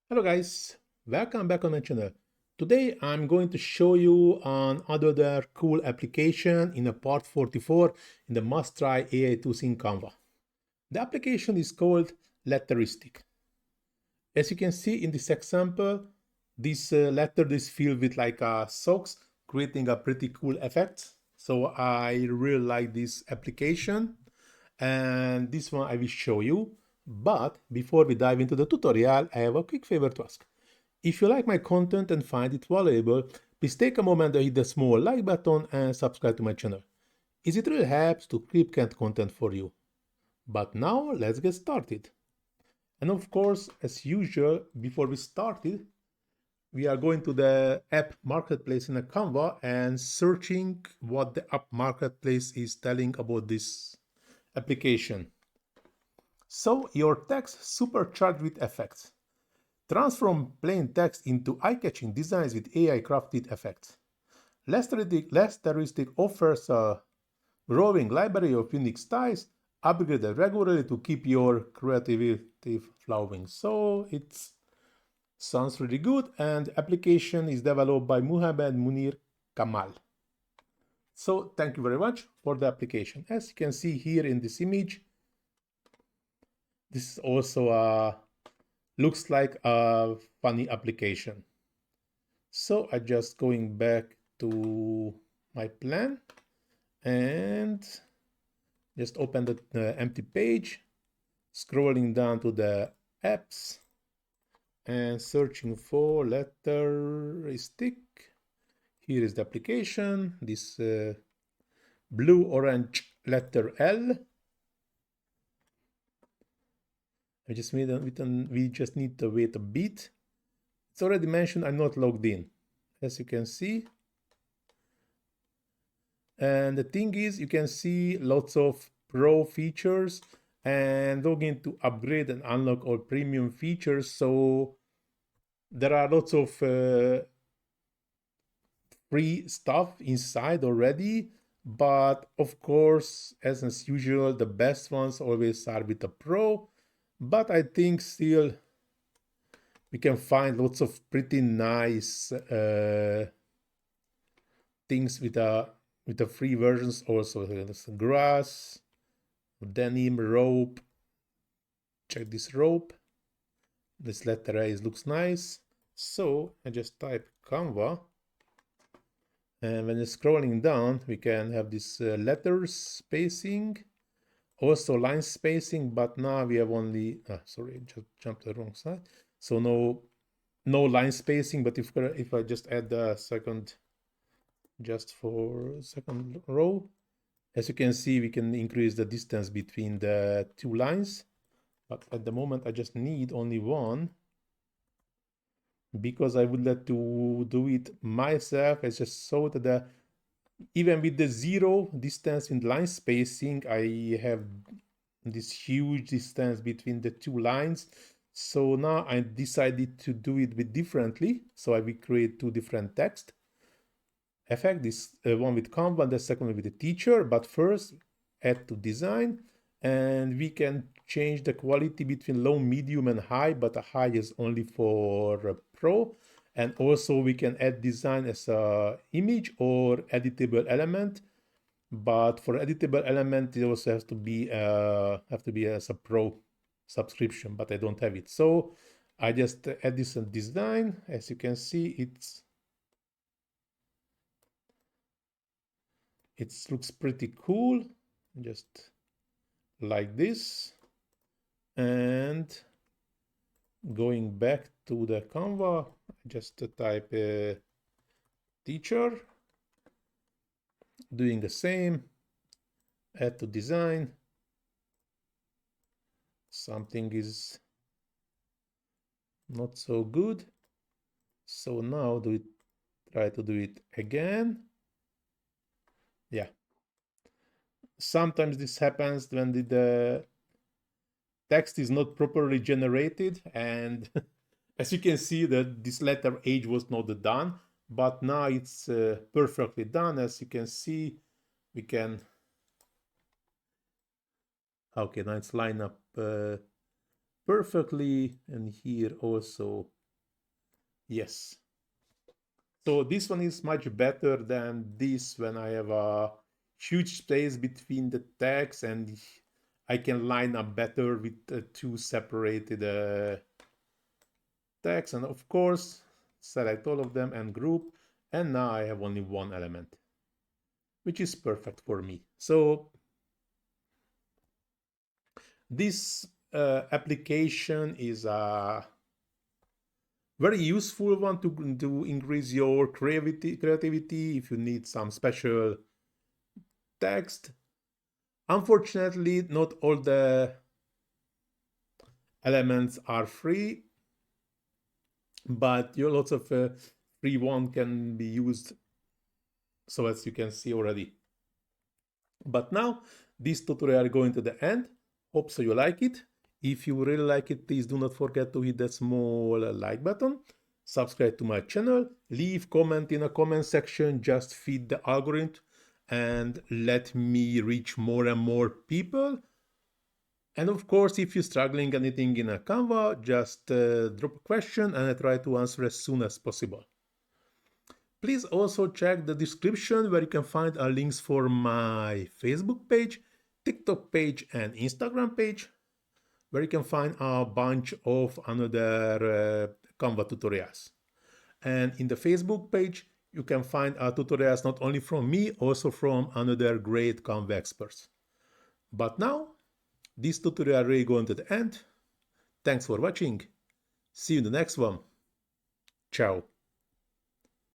Hello guys, welcome back on my channel. Today I'm going to show you another cool application in a part 44 in the must try AI tools in Canva. The application is called Letteristic. As you can see in this example, this letter is filled with like socks, creating a pretty cool effect. So I really like this application and this one I will show you. But before we dive into the tutorial, I have a quick favor to ask. If you like my content and find it valuable, please take a moment to hit the small like button and subscribe to my channel. It really helps to keep content for you. But now let's get started. And of course, as usual, before we started, we are going to the app marketplace in a Canva and searching what the app marketplace is telling about this application. So your text supercharged with effects. Transform plain text into eye-catching designs with AI crafted effects. Letteristic offers a growing library of unique styles, upgraded regularly to keep your creativity flowing. So it sounds really good, and the application is developed by Muhammad Munir Kamal. So thank you very much for the application. As you can see here in this image, this is also looks like a funny application. So I just going back to my plan and just open the empty page, scrolling down to the apps and searching for Letteristic. Here is the application, this blue-orange letter L. We just need to wait a bit. It's already mentioned I'm not logged in, as you can see. And the thing is, you can see lots of pro features and log in to upgrade and unlock all premium features. So there are lots of free stuff inside already. But of course, as usual, the best ones always are with a pro. But I think still we can find lots of pretty nice things with the free versions also. There's grass, denim, rope. Check this rope. This letter A looks nice. So I just type Canva. And when you're scrolling down, we can have this letter spacing, also line spacing, but now we have only, sorry, just jumped to the wrong side. So no line spacing, but if I just add the second, just for second row, as you can see, we can increase the distance between the two lines. But at the moment, I just need only one because I would like to do it myself. I just saw that even with the zero distance in line spacing, I have this huge distance between the two lines. So now I decided to do it bit differently. So I will create two different text effect, this one with Canva and the second one with the teacher. But first, add to design, and we can change the quality between low, medium, and high, but a high is only for pro. And also we can add design as a image or editable element. But for editable element, it also has to be as a pro subscription, but I don't have it. So I just add this on design. As you can see, it looks pretty cool, just like this. And going back to the Canva, just type teacher, doing the same, add to design. Something is not so good. So now try to do it again. Yeah. Sometimes this happens when the text is not properly generated, and as you can see that this letter H was not done, but now it's perfectly done. As you can see, we can, okay, now it's lined up perfectly, and here also Yes. So this one is much better than this when I have a huge space between the text and I can line up better with two separated text. And of course, select all of them and group. And now I have only one element, which is perfect for me. So this application is a very useful one to increase your creativity if you need some special text. Unfortunately, not all the elements are free, but lots of free one can be used, so as you can see already. But now this tutorial is going to the end. Hope so you like it. If you really like it, please do not forget to hit that small like button, subscribe to my channel, leave comment in a comment section, just feed the algorithm and let me reach more and more people. And of course, if you're struggling anything in a Canva, just drop a question and I try to answer as soon as possible. Please also check the description where you can find links for my Facebook page, TikTok page, and Instagram page, where you can find a bunch of another Canva tutorials. And in the Facebook page, you can find tutorials not only from me, also from another great Canva experts. But now, this tutorial really going to the end. Thanks for watching. See you in the next one. Ciao.